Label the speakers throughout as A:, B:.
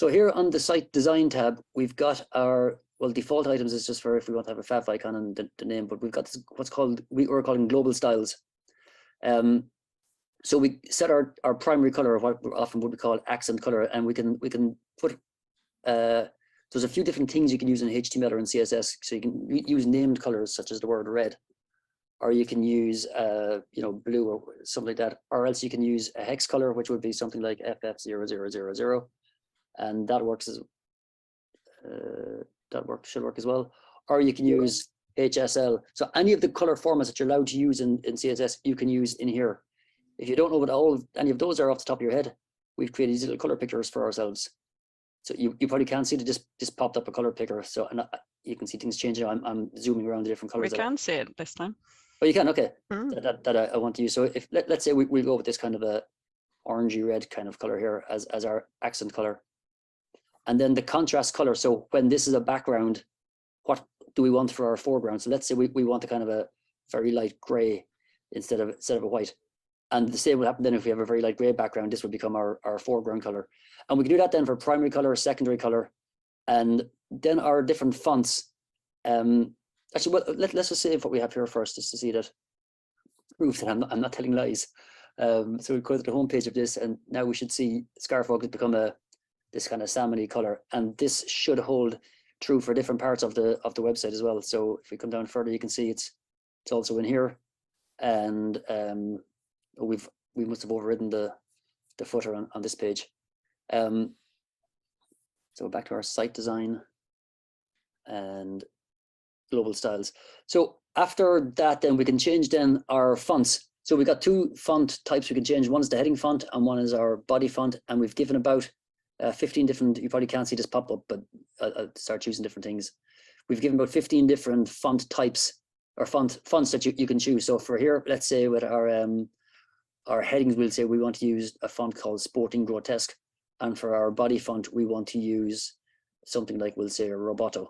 A: So here on the site design tab, we've got our, well, default items is just for if we want to have a fav icon and the name, but we've got this, what's called, we're calling global styles. So we set our primary color, what often would be called accent color, and we can put, there's a few different things you can use in HTML or in CSS. So you can use named colors such as the word red, or you can use you know, blue or something like that, or else you can use a hex color, which would be something like FF0000, and that works as should work as well. Or you can use HSL. So any of the color formats that you're allowed to use in CSS, you can use in here. If you don't know what any of those are off the top of your head, we've created these little color pickers for ourselves. So you probably can't see that just popped up a color picker. So you can see things changing. I'm zooming around the different colors.
B: We can see it this time.
A: Oh, you can, okay. That I want to use. So if let's say we go with this kind of a orangey red kind of color here as our accent color, and then the contrast color. So when this is a background, what do we want for our foreground? So let's say we want a kind of a very light gray instead of a white. And the same will happen then if we have a very light gray background. This will become our foreground color. And we can do that then for primary color, secondary color, and then our different fonts. Actually, well, let's just save what we have here first, just to see that proof that I'm not telling lies. So we go to the home page of this, and now we should see Scarfog has become this kind of salmony color, and this should hold true for different parts of the website as well. So if we come down further, you can see it's also in here, and we must have overridden the footer on this page. So back to our site design and global styles. So after that, then we can change then our fonts. So we got two font types we can change. One is the heading font and one is our body font. And we've given about 15 different, you probably can't see this pop up, but I'll start choosing different things. We've given about 15 different font types or fonts that you can choose. So for here, let's say with our headings, we'll say we want to use a font called Sporting Grotesque. And for our body font, we want to use something like, we'll say, Roboto.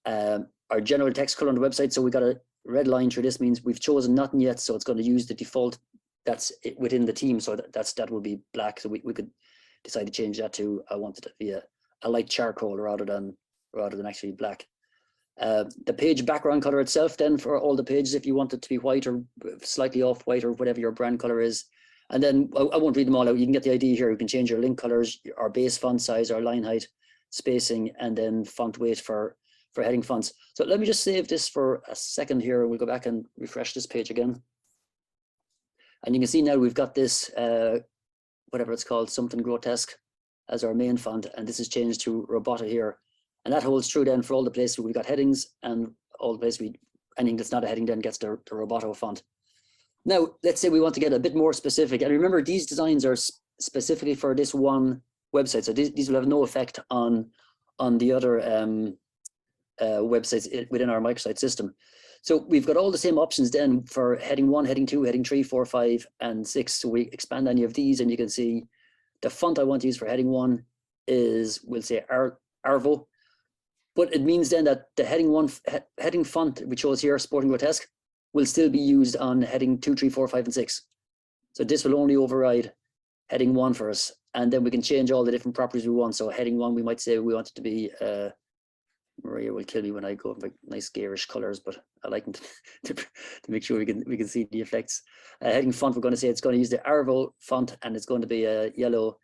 A: Our general text color on the website, so we got a red line through this, means we've chosen nothing yet, so it's going to use the default that's within the theme. So that will be black. So we could decide to change that to, I want it to be a light charcoal rather than actually black. The page background color itself, then for all the pages, if you want it to be white or slightly off white or whatever your brand color is. And then I won't read them all out. You can get the idea here. You can change your link colors, our base font size, our line height, spacing, and then font weight for heading fonts. So let me just save this for a second here. We'll go back and refresh this page again. And you can see now we've got this, whatever it's called, something grotesque as our main font. And this is changed to Roboto here. And that holds true then for all the places where we've got headings, and all the places anything that's not a heading then gets the Roboto font. Now, let's say we want to get a bit more specific. And remember, these designs are specifically for this one website. So these will have no effect on the other websites within our microsite system. So we've got all the same options then for heading 1, heading 2, heading 3, 4, 5, and 6. So we expand any of these, and you can see the font I want to use for heading 1 is, we'll say, Arvo. But it means then that the heading font we chose here, Sporting Grotesque, will still be used on heading 2, 3, 4, 5, and 6. So this will only override heading 1 for us. And then we can change all the different properties we want. So heading 1, we might say we want it to be, Maria will kill me when I go with nice garish colors, but I like them to make sure we can see the effects. Heading font, we're going to say it's going to use the Arvo font, and it's going to be yellow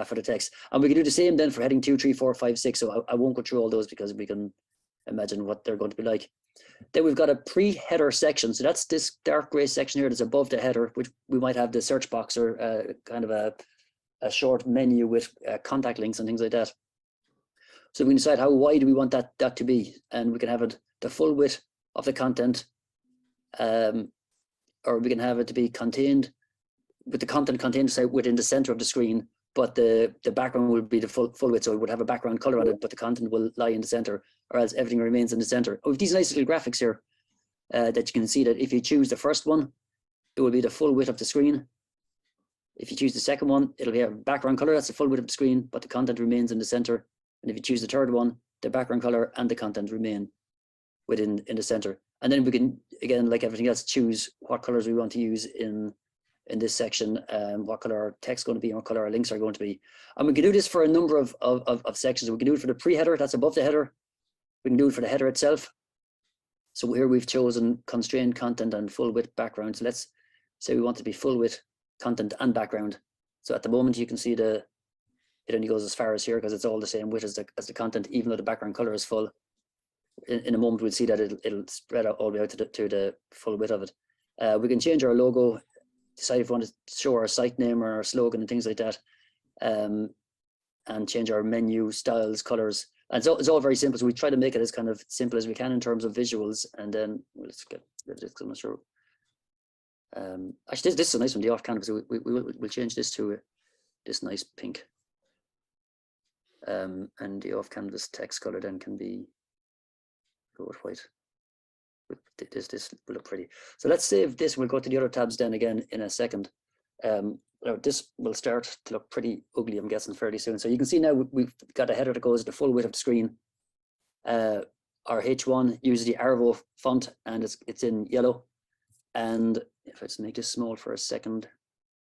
A: for the text. And we can do the same then for heading 2, 3, 4, 5, 6. So I won't go through all those because we can imagine what they're going to be like. Then we've got a pre-header section. So that's this dark gray section here that's above the header, which we might have the search box or kind of a short menu with contact links and things like that. So we can decide how wide we want that to be, and we can have it the full width of the content, or we can have it to be contained with the content contained within the center of the screen, but the background will be the full width. So it would have a background color on it, but the content will lie in the center, or else everything remains in the center. Oh, these nice little graphics here that you can see that if you choose the first one, it will be the full width of the screen. If you choose the second one, it'll be a background color, that's the full width of the screen, but the content remains in the center. And if you choose the third one, the background color and the content remain in the center. And then we can, again, like everything else, choose what colors we want to use in in this section, what color our text is going to be and what color our links are going to be. And we can do this for a number of sections. We can do it for the pre-header, that's above the header. We can do it for the header itself. So here we've chosen constrained content and full width background. So let's say we want to be full width content and background. So at the moment you can see it only goes as far as here because it's all the same width as the content, even though the background color is full. In a moment we'll see that it'll spread out all the way out to the full width of it. We can change our logo, decide if we want to show our site name or our slogan and things like that, and change our menu styles, colors. And so it's all very simple. So we try to make it as kind of simple as we can in terms of visuals. And then let's get rid of this because I'm not sure. Actually, this is a nice one, the off canvas. We'll change this to this nice pink. And the off canvas text color then can be go with white. This will look pretty. So let's save this. We'll go to the other tabs then again in a second. This will start to look pretty ugly, I'm guessing, fairly soon. So you can see now we've got a header that goes the full width of the screen. Our H1 uses the Arvo font and it's in yellow. And if I just make this small for a second,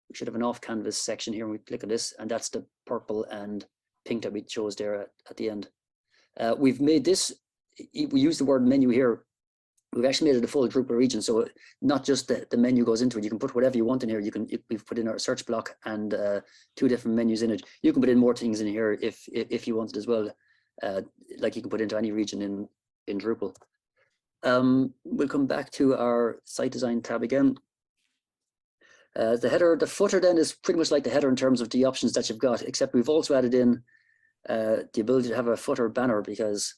A: we should have an off canvas section here. And we click on this, and that's the purple and pink that we chose there at the end. We've made this, we use the word menu here. We've actually made it a full Drupal region, so not just the menu goes into it. You can put whatever you want in here. We've put in our search block and 2 different menus in it. You can put in more things in here if you wanted as well, like you can put into any region in Drupal. We'll come back to our site design tab again. The header, the footer then is pretty much like the header in terms of the options that you've got, except we've also added in the ability to have a footer banner, because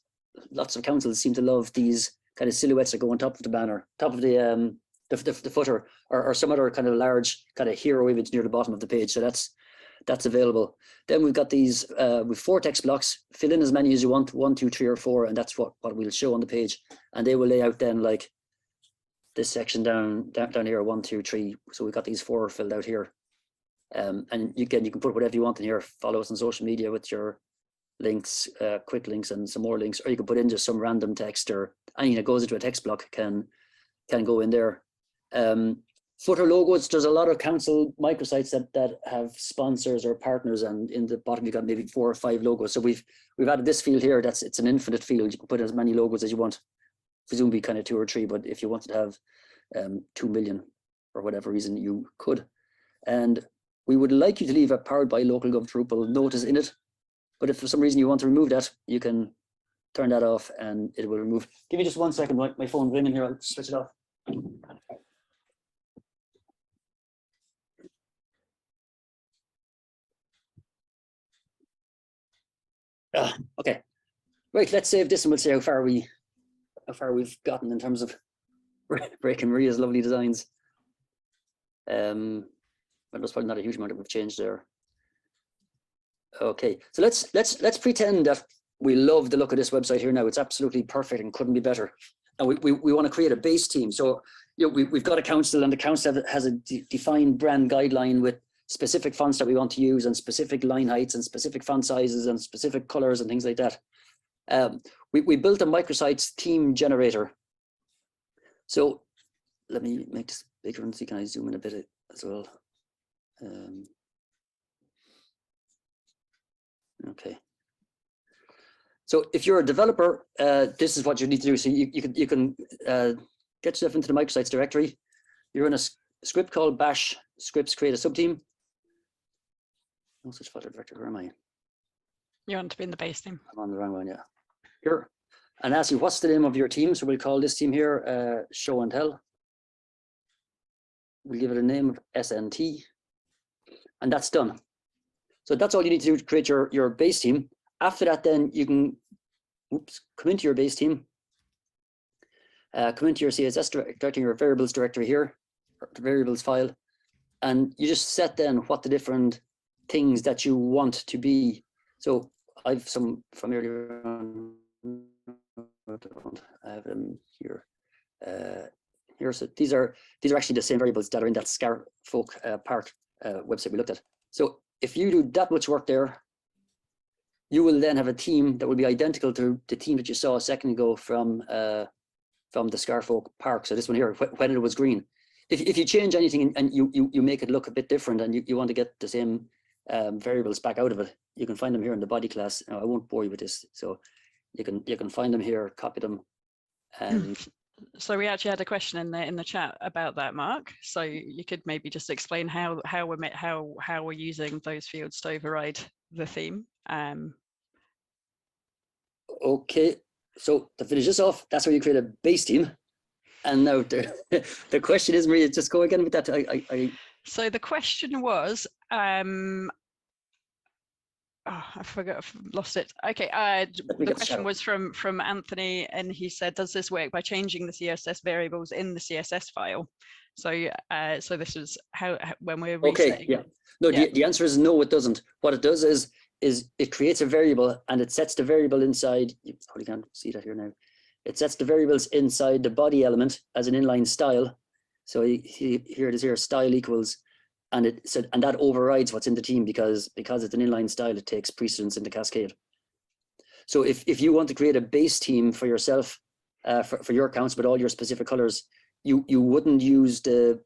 A: lots of councils seem to love these kind of silhouettes that go on top of the banner, top of the footer, or some other kind of large kind of hero image near the bottom of the page. So that's available. Then we've got these with 4 text blocks. Fill in as many as you want, 1, 2, 3, or 4, and that's what we'll show on the page. And they will lay out then like this section down here, 1, 2, 3. So we've got these 4 filled out here. And you can put whatever you want in here. Follow us on social media with your links, quick links, and some more links, or you can put in just some random text, or anything that goes into a text block can go in there. Footer logos, there's a lot of council microsites that have sponsors or partners, and in the bottom you've got maybe 4 or 5 logos. So we've added this field here. It's an infinite field. You can put in as many logos as you want, presumably kind of 2 or 3, but if you wanted to have 2 million for whatever reason, you could. And we would like you to leave a powered by LocalGov Drupal notice in it. But if for some reason you want to remove that, you can turn that off and it will remove. Give me just 1 second, my phone's ringing here, I'll switch it off. Okay, right, let's save this and we'll see how far we've gotten in terms of breaking Maria's lovely designs. Well, there's probably not a huge amount that we've changed there. Okay, so let's pretend that we love the look of this website here now. It's absolutely perfect and couldn't be better. And we want to create a base team. So we've got a council, and the council has a defined brand guideline with specific fonts that we want to use, and specific line heights, and specific font sizes, and specific colors, and things like that. We built a Microsites theme generator. So let me make this bigger and see, can I zoom in a bit as well? Okay. So if you're a developer, this is what you need to do. So you can get yourself into the Microsites directory. You're in a script called bash scripts create a subteam. No such file directory. Where am I?
B: You want to be in the base team.
A: I'm on the wrong one, yeah. Here, and ask you what's the name of your team. So we'll call this team here show and tell. We'll give it a name of SNT, and that's done. So that's all you need to do to create your base team. After that, then you can come into your base team, come into your CSS directory, your variables directory here, or the variables file, and you just set then what the different things that you want to be. So I've some from earlier on. I have them here. Here, so these are actually the same variables that are in that Scarfolk Park website we looked at. So if you do that much work there, you will then have a team that will be identical to the team that you saw a second ago from the Scarfolk Park. So this one here, when it was green. if you change anything and you make it look a bit different and you want to get the same variables back out of it, you can find them here in the body class. Now, I won't bore you with this, so you can find them here, copy them.
B: So we actually had a question in the chat about that, Mark. So you could maybe just explain how we're using those fields to override the theme.
A: Okay, so to finish this off, that's where you create a base theme. And now the question is, Maria, just go again with that.
B: So the question was, I forgot, I've lost it. Okay, the question was from Anthony, and he said, does this work by changing the CSS variables in the CSS file? So so this is how when we're resetting.
A: Okay, yeah. No, yeah. The answer is no, it doesn't. What it does is it creates a variable and it sets the variable inside. You probably can't see that here now. It sets the variables inside the body element as an inline style. So here it is here, style equals, and it said, and that overrides what's in the theme because it's an inline style, it takes precedence in the cascade. So if you want to create a base theme for yourself, for your accounts with all your specific colors, you wouldn't use the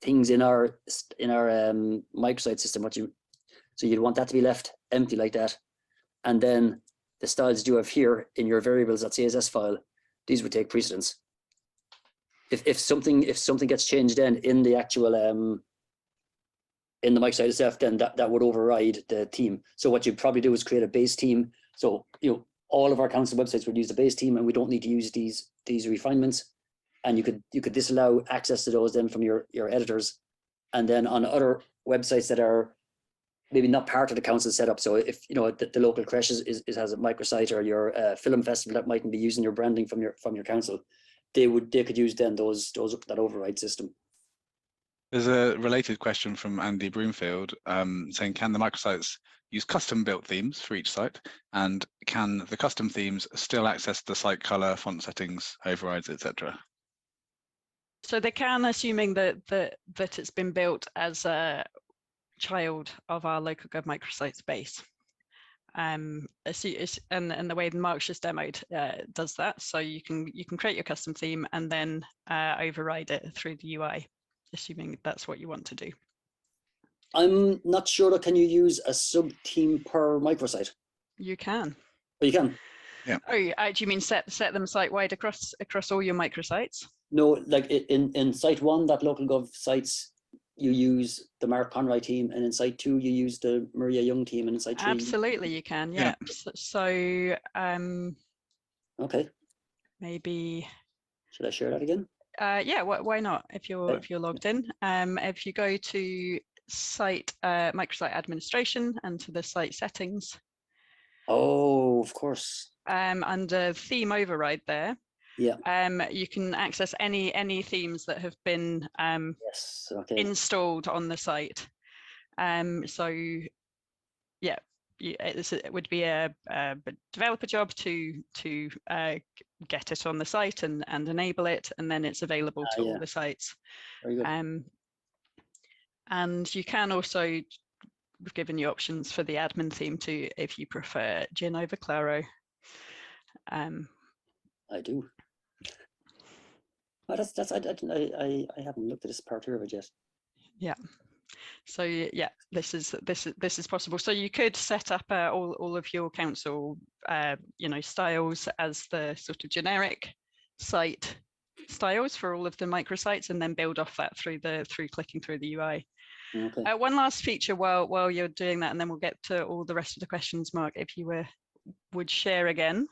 A: things in our microsite system. So you'd want that to be left empty like that, and then the styles you have here in your variables.css file, these would take precedence. If something gets changed then in the actual in the microsite itself, then that would override the theme. So what you'd probably do is create a base theme. So all of our accounts and websites would use the base theme, and we don't need to use these refinements. And you could disallow access to those then from your editors. And then on other websites that are maybe not part of the council setup. So if the local creche has a microsite, or your film festival that mightn't be using your branding from your council, they could use then that override system.
C: There's a related question from Andy Broomfield saying, can the microsites use custom built themes for each site? And can the custom themes still access the site color, font settings, overrides, etc.?
B: So they can, assuming that it's been built as a child of our LocalGov microsites base. And the way Mark's just demoed does that. So you can create your custom theme and then override it through the UI, assuming that's what you want to do.
A: I'm not sure. Can you use a sub theme per microsite?
B: You can.
A: Oh, you can.
C: Yeah.
B: Oh, do you mean set them site wide across all your microsites?
A: No, like in site 1, that LocalGov sites, you use the Mark Conroy team, and in site 2 you use the Maria Young team, and in site 3
B: absolutely you can. Yeah. So
A: okay,
B: maybe
A: should I share that again?
B: Yeah, why not? If you're logged in, if you go to site microsite administration and to the site settings.
A: Oh, of course.
B: Under theme override there.
A: Yeah.
B: You can access any themes that have been
A: yes. Okay.
B: installed on the site. So yeah, it would be a developer job to get it on the site and enable it, and then it's available to all the sites.
A: Very good.
B: And you can also, we've given you options for the admin theme too, if you prefer Gin over Claro.
A: I do. Oh, that's I haven't looked at this part here of it yet. Yeah.
B: So yeah, this is possible. So you could set up all of your council styles as the sort of generic site styles for all of the microsites, and then build off that through clicking through the UI.
A: Okay.
B: One last feature while you're doing that, and then we'll get to all the rest of the questions, Mark, if you would share again.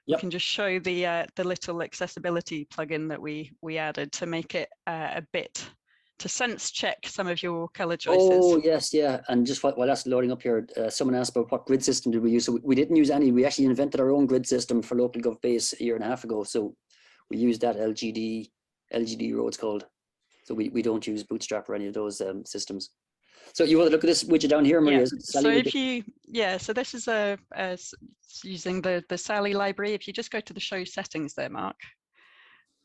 B: Yep. We can just show the little accessibility plugin that we added to make it a bit to sense check some of your color choices.
A: Oh yes, yeah. And just while that's loading up here, someone asked about what grid system did we use. So we didn't use any. We actually invented our own grid system for LocalGov Base a year and a half ago. So we used that LGD Row it's called. So we don't use Bootstrap or any of those systems. So you want to look at this widget down here, Maria?
B: Yeah. So if you, so this is using the Sally library. If you just go to the show settings there, Mark,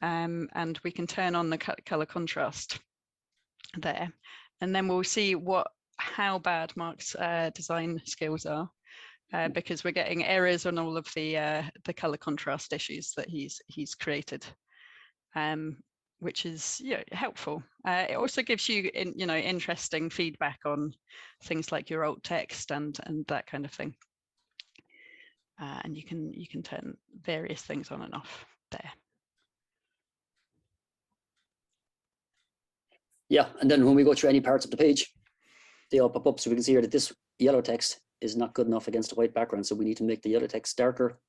B: and we can turn on the color contrast there, and then we'll see how bad Mark's design skills are, because we're getting errors on all of the color contrast issues that he's created. which is helpful. It also gives you interesting feedback on things like your alt text and that kind of thing. And you can turn various things on and off there.
A: Yeah, and then when we go through any parts of the page, they all pop up. So we can see here that this yellow text is not good enough against a white background. So we need to make the yellow text darker,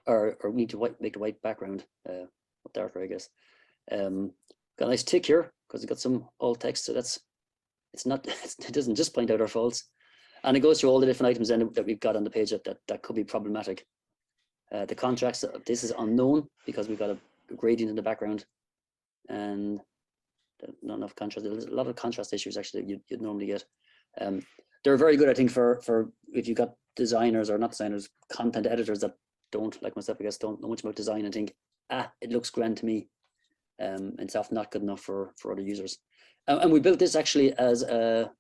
A: or we need to make the white background darker, I guess. Got a nice tick here because it's got some alt text. So it doesn't just point out our faults. And it goes through all the different items then that we've got on the page that could be problematic. The contrast of this is unknown because we've got a gradient in the background, and not enough contrast. There's a lot of contrast issues actually that you'd normally get. They're very good, I think, for if you've got designers or not designers, content editors that don't, like myself, I guess, don't know much about design and think, it looks grand to me. It's often not good enough for other users. And we built this actually as an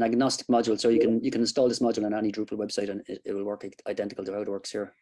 A: agnostic module, so you can install this module on any Drupal website and it will work identical to how it works here.